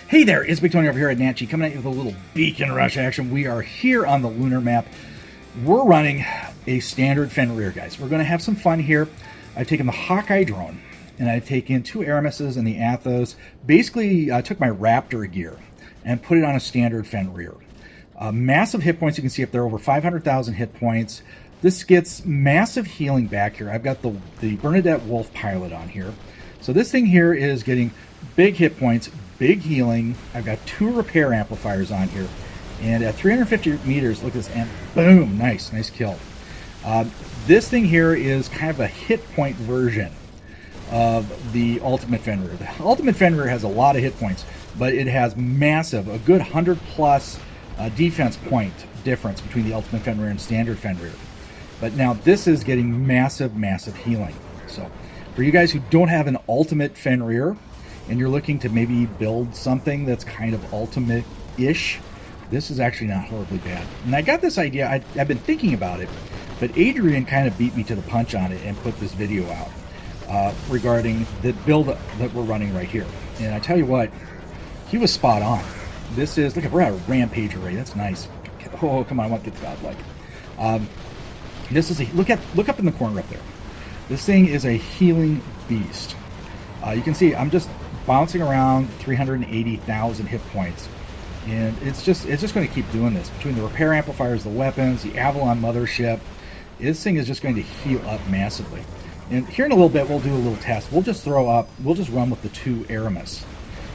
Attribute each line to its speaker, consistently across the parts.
Speaker 1: Hey there, it's Big Tony over here at NATG, coming at you with a little beacon rush action. We are here on the lunar map. We're running a standard Fenrir, guys. We're going to have some fun here. I've taken the Hawkeye drone, and I've taken two Aramises and the Athos. Basically, I took my Raptor gear and put it on a standard Fenrir. Massive hit points, you can see up there, over 500,000 hit points. This gets massive healing back here. I've got the Bernadette Wolf pilot on here. So this thing here is getting big hit points, big healing. I've got two repair amplifiers on here. And at 350 meters, look at this, and boom, nice kill. This thing here is kind of a hit point version of the Ultimate Fenrir. The Ultimate Fenrir has a lot of hit points, but it has massive, a good 100 plus defense point difference between the Ultimate Fenrir and Standard Fenrir. But now this is getting massive healing. So for you guys who don't have an Ultimate Fenrir, and you're looking to maybe build something that's kind of ultimate-ish, this is actually not horribly bad. And I got this idea, I've been thinking about it, but Adrian kind of beat me to the punch on it and put this video out regarding the build that we're running right here. And I tell you what, he was spot on. This is, look, we're at a rampage array, that's nice. Oh, come on, I want to get to godlike. This is a, look up in the corner up there. This thing is a healing beast. You can see I'm just bouncing around 380,000 hit points, and it's just going to keep doing this between the repair amplifiers, the weapons, the Avalon mothership. This thing is just going to heal up massively. And here in a little bit we'll do a little test. We'll just run with the two Aramis,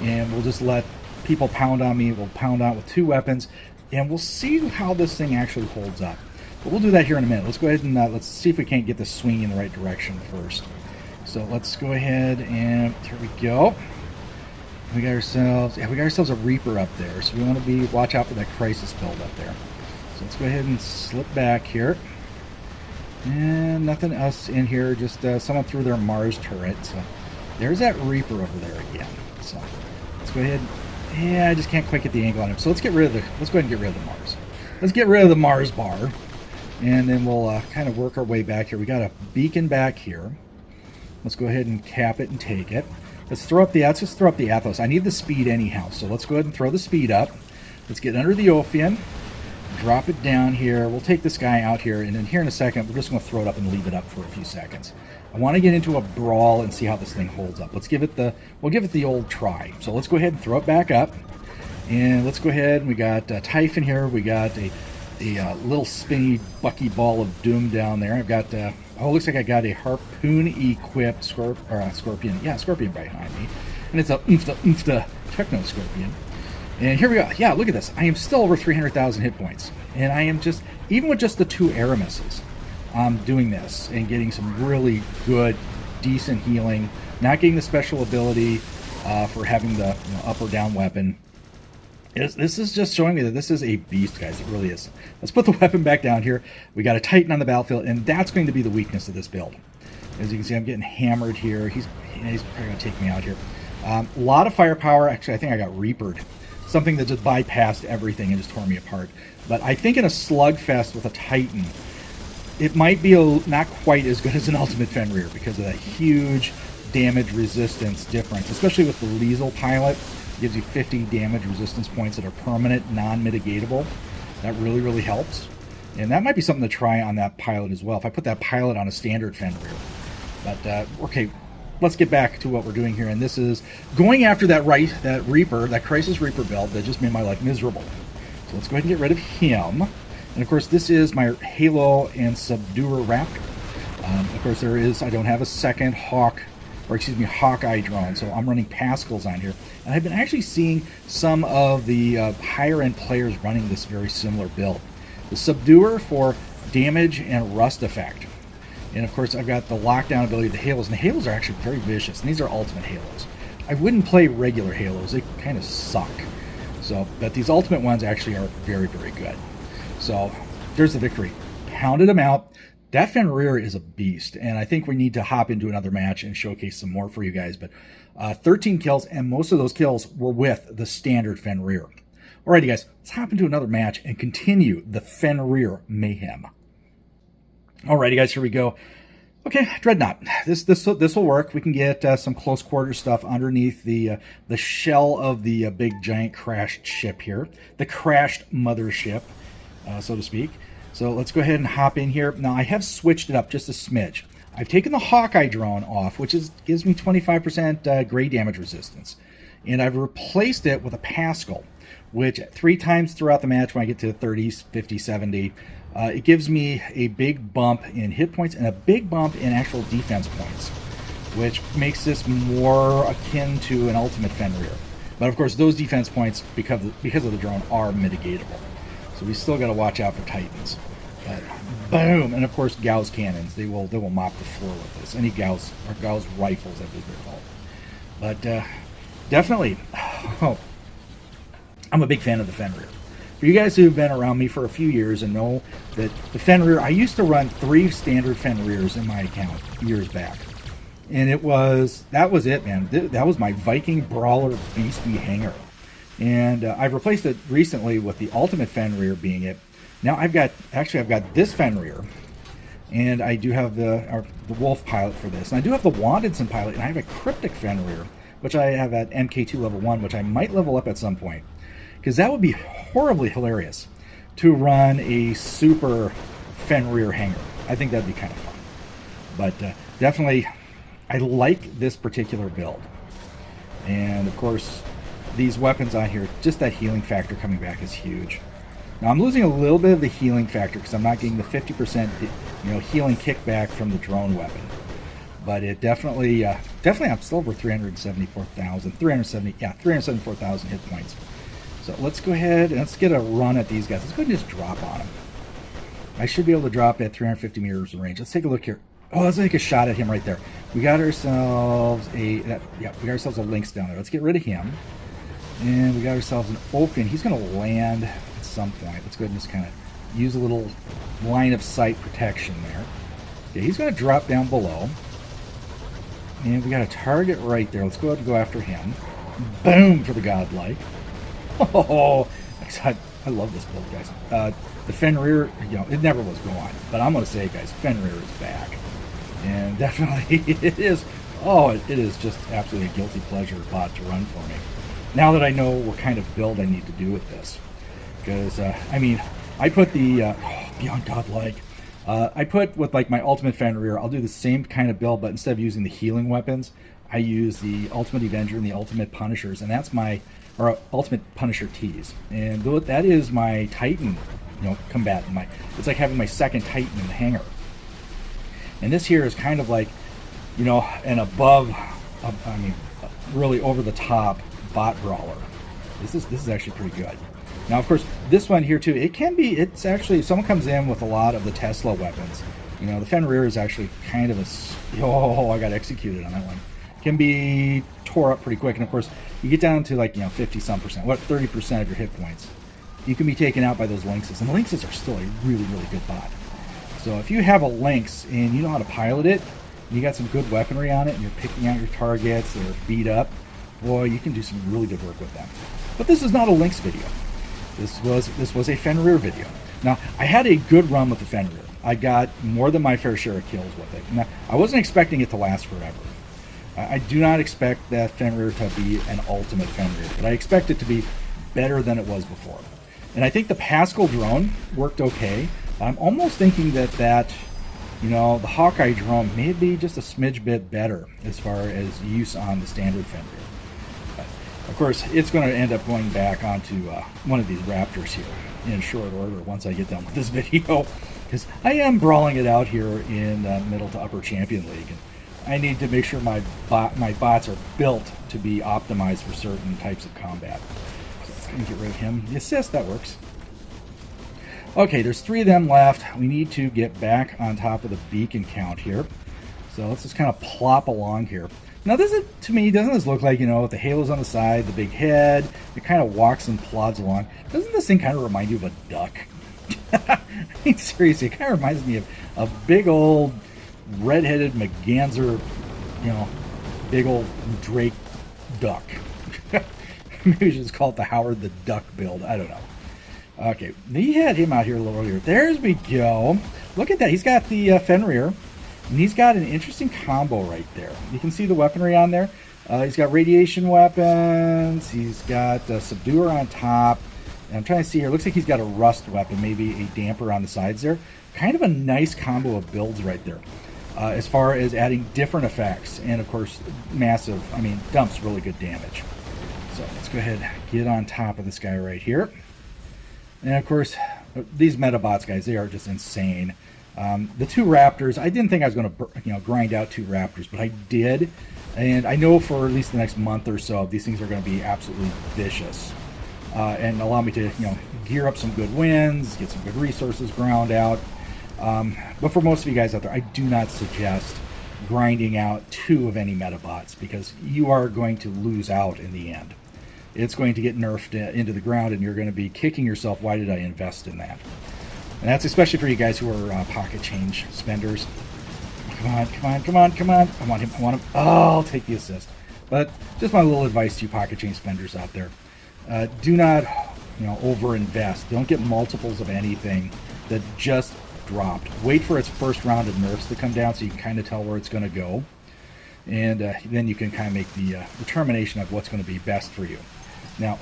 Speaker 1: and we'll just let people pound on me. We'll pound out with two weapons, and we'll see how this thing actually holds up. But we'll do that here in a minute. Let's go ahead and let's see if we can't get this swinging in the right direction first. So let's go ahead and here we go. We got ourselves a Reaper up there. So we want to watch out for that crisis build up there. So let's go ahead and slip back here. And nothing else in here. Just someone threw their Mars turret. So there's that Reaper over there again. So let's go ahead. Yeah, I just can't quite get the angle on him. So let's go ahead and get rid of the Mars. Let's get rid of the Mars bar, and then we'll kind of work our way back here. We got a beacon back here. Let's go ahead and cap it and take it. Let's just throw up the Athos. I need the speed anyhow, so let's go ahead and throw the speed up. Let's get under the Ophion, drop it down here. We'll take this guy out here, and then here in a second, we're just going to throw it up and leave it up for a few seconds. I want to get into a brawl and see how this thing holds up. We'll give it the old try. So let's go ahead and throw it back up, and let's go ahead. And we got Typhon here. We got a little spinny bucky ball of doom down there. I've got looks like I got a harpoon equipped scorpion. Yeah, scorpion behind me, and it's a oofta techno scorpion. And here we go. Yeah, look at this. I am still over 300,000 hit points, and I am just, even with just the two Aramises, I'm doing this and getting some really good, decent healing. Not getting the special ability for having the up or down weapon. This is just showing me that this is a beast, guys. It really is. Let's put the weapon back down here. We got a Titan on the battlefield, and that's going to be the weakness of this build. As you can see, I'm getting hammered here. He's probably going to take me out here. A lot of firepower. Actually, I think I got Reapered. Something that just bypassed everything and just tore me apart. But I think in a slugfest with a Titan, it might be not quite as good as an Ultimate Fenrir because of that huge damage resistance difference, especially with the Liesel pilot. Gives you 50 damage resistance points that are permanent, non-mitigatable. That really helps. And that might be something to try on that pilot as well, if I put that pilot on a standard Fenrir. But, okay, let's get back to what we're doing here. And this is going after that Reaper, that Crisis Reaper build that just made my life miserable. So let's go ahead and get rid of him. And, of course, this is my Halo and Subduer Raptor. Of course, I don't have a second Hawkeye drone, so I'm running Pascals on here. And I've been actually seeing some of the higher-end players running this very similar build. The Subduer for damage and rust effect. And of course, I've got the lockdown ability of the Halos, and the Halos are actually very vicious, and these are Ultimate Halos. I wouldn't play regular Halos, they kind of suck. So, but these Ultimate ones actually are very good. So, there's the victory. Pounded them out. That Fenrir is a beast, and I think we need to hop into another match and showcase some more for you guys. But 13 kills, and most of those kills were with the standard Fenrir. Alrighty, guys, let's hop into another match and continue the Fenrir mayhem. Alrighty, guys, here we go. Okay, Dreadnought. This will work. We can get some close quarter stuff underneath the shell of the big giant crashed ship here, the crashed mothership, so to speak. So let's go ahead and hop in here. Now I have switched it up just a smidge. I've taken the Hawkeye drone off, which gives me 25% gray damage resistance, and I've replaced it with a Pascal, which 3 times throughout the match when I get to 30s, 50, 70. It gives me a big bump in hit points and a big bump in actual defense points, which makes this more akin to an ultimate Fenrir. But of course, those defense points, because of the drone, are mitigatable. So we still got to watch out for Titans. But boom! And of course, Gauss cannons. They will mop the floor with this. Any Gauss or Gauss rifles, I believe they're called. But definitely, I'm a big fan of the Fenrir. For you guys who have been around me for a few years and know that the Fenrir, I used to run 3 standard Fenrirs in my account years back. And that was it, man. That was my Viking Brawler Beastie Hanger. And I've replaced it recently with the Ultimate Fenrir being it. Now I've got this Fenrir, and I do have the Wolf pilot for this. And I do have the Wandedson pilot, and I have a Cryptic Fenrir, which I have at MK2 level 1, which I might level up at some point. Because that would be horribly hilarious to run a super Fenrir hanger. I think that'd be kind of fun. But definitely, I like this particular build. And of course, these weapons on here, just that healing factor coming back is huge. Now I'm losing a little bit of the healing factor because I'm not getting the 50% healing kickback from the drone weapon. But it definitely I'm still over 374,000 hit points. So let's go ahead and let's get a run at these guys. Let's go ahead and just drop on them. I should be able to drop at 350 meters of range. Let's take a look here. Oh, let's take a shot at him right there. We got ourselves we got ourselves a Lynx down there. Let's get rid of him. And we got ourselves an Oaken. He's going to land at some point. Let's go ahead and just kind of use a little line of sight protection there. Okay, he's going to drop down below. And we got a target right there. Let's go ahead and go after him. Boom for the godlike. Oh, I love this build, guys. The Fenrir, it never was gone, but I'm going to say, guys, Fenrir is back. And definitely it is. Oh, it is just absolutely a guilty pleasure bot to run for me. Now that I know what kind of build I need to do with this. Because, I put the, Beyond Godlike, I put with like my Ultimate Fenrir, I'll do the same kind of build, but instead of using the healing weapons, I use the Ultimate Avenger and the Ultimate Punishers, and that's my Ultimate Punisher Tees. And that is my Titan, combatant. It's like having my second Titan in the hangar. And this here is kind of like, an above, really over the top bot brawler. This is actually pretty good. Now, of course, this one here too, it's actually, if someone comes in with a lot of the Tesla weapons, the Fenrir is actually kind of I got executed on that one. Can be tore up pretty quick. And of course, you get down to like 50-some%, 30% of your hit points, you can be taken out by those Lynxes. And the Lynxes are still a really, really good bot. So if you have a Lynx and you know how to pilot it, you got some good weaponry on it, and you're picking out your targets that are beat up, boy, you can do some really good work with them. But this is not a Lynx video. This was a Fenrir video. Now, I had a good run with the Fenrir. I got more than my fair share of kills with it. Now, I wasn't expecting it to last forever. I do not expect that Fenrir to be an ultimate Fenrir, but I expect it to be better than it was before. And I think the Pascal drone worked okay. I'm almost thinking that the Hawkeye drone may be just a smidge bit better as far as use on the standard Fenrir. But of course, it's going to end up going back onto one of these Raptors here in short order once I get done with this video, because I am brawling it out here in middle to upper champion league. And I need to make sure my bots are built to be optimized for certain types of combat. So let's go and get rid of him. The assist, that works. Okay, there's 3 of them left. We need to get back on top of the beacon count here. So let's just kind of plop along here. Now, to me, doesn't this look like, with the halos on the side, the big head, it kind of walks and plods along. Doesn't this thing kind of remind you of a duck? I mean, seriously, it kind of reminds me of a big old red-headed Merganser, big old Drake duck. Maybe we should just call it the Howard the Duck build. I don't know. Okay, he had him out here a little earlier. There we go. Look at that. He's got the Fenrir. And he's got an interesting combo right there. You can see the weaponry on there. He's got radiation weapons. He's got a subduer on top. And I'm trying to see here. Looks like he's got a rust weapon, maybe a damper on the sides there. Kind of a nice combo of builds right there. As far as adding different effects. And, of course, massive, dumps really good damage. So let's go ahead and get on top of this guy right here. And, of course, these Metabots, guys, they are just insane. The two Raptors, I didn't think I was going to grind out two Raptors, but I did. And I know for at least the next month or so, these things are going to be absolutely vicious. And allow me to, gear up some good wins, get some good resources ground out. But for most of you guys out there, I do not suggest grinding out two of any Metabots, because you are going to lose out in the end. It's going to get nerfed into the ground, and you're going to be kicking yourself, why did I invest in that? And that's especially for you guys who are pocket change spenders. Come on, come on, come on, come on. I want him, I want him. Oh, I'll take the assist. But just my little advice to you pocket change spenders out there. Do not, over-invest. Don't get multiples of anything that just dropped. Wait for its first round of nerfs to come down so you can kind of tell where it's going to go. And then you can kind of make the determination of what's going to be best for you. Now,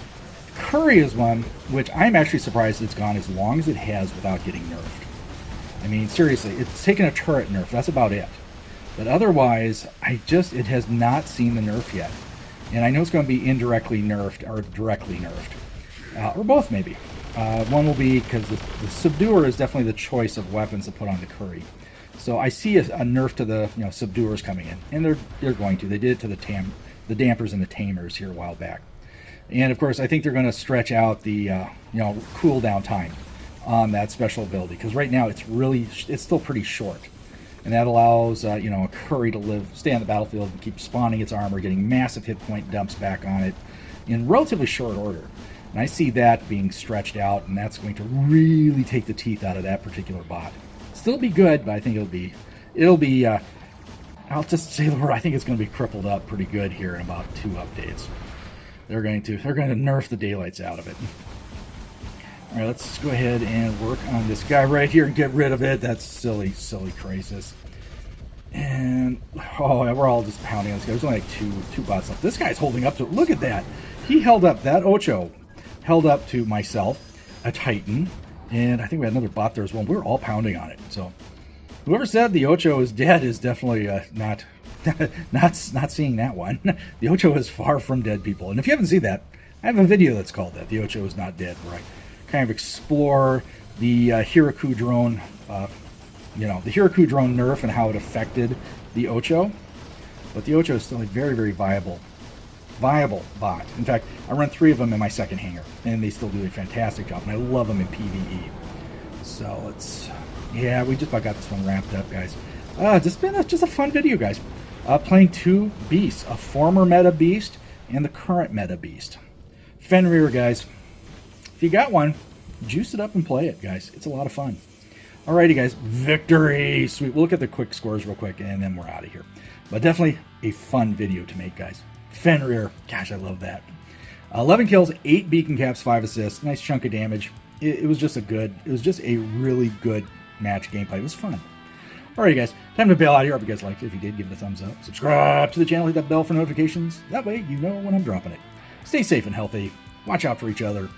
Speaker 1: Curry is one which I'm actually surprised it's gone as long as it has without getting nerfed. Seriously, it's taken a turret nerf. That's about it. But otherwise, it has not seen the nerf yet. And I know it's going to be indirectly nerfed or directly nerfed. Or both, maybe. One will be because the Subduer is definitely the choice of weapons to put on the Curry. So I see a nerf to the Subduers coming in. And they're going to. They did it to the Dampers and the Tamers here a while back. And of course, I think they're going to stretch out the cooldown time on that special ability, because right now it's still pretty short, and that allows a Curry to stay on the battlefield and keep spawning its armor, getting massive hit point dumps back on it in relatively short order. And I see that being stretched out, and that's going to really take the teeth out of that particular bot. Still be good, but I think it'll be. I'll just say the word. I think it's going to be crippled up pretty good here in about 2 updates. They're going to nerf the daylights out of it. All right, let's go ahead and work on this guy right here and get rid of it. That's silly crisis. And we're all just pounding on this guy. There's only like two bots left. This guy's holding up to it. Look at that. He held up. That Ocho held up to myself, a Titan, and I think we had another bot there as well. We're all pounding on it. So whoever said the Ocho is dead is definitely not seeing that one. The Ocho is far from dead, people. And if you haven't seen that, I have a video that's called that. The Ocho is not dead, where I kind of explore the Hiraku drone, the Hiraku drone nerf and how it affected the Ocho. But the Ocho is still a very, very viable bot. In fact, I run 3 of them in my second hangar, and they still do a fantastic job, and I love them in PvE. So we just about got this one wrapped up, guys. Just been just a fun video, guys. Playing 2 beasts, a former meta beast and the current meta beast. Fenrir, guys. If you got one, juice it up and play it, guys. It's a lot of fun. Alrighty, guys. Victory! Sweet. We'll look at the quick scores real quick, and then we're out of here. But definitely a fun video to make, guys. Fenrir. Gosh, I love that. 11 kills, 8 beacon caps, 5 assists. Nice chunk of damage. It was just a really good match gameplay. It was fun. Alright, guys, time to bail out here. I hope you guys liked it. If you did, give it a thumbs up. Subscribe to the channel, hit that bell for notifications. That way you know when I'm dropping it. Stay safe and healthy. Watch out for each other.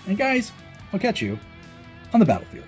Speaker 1: And guys, I'll catch you on the battlefield.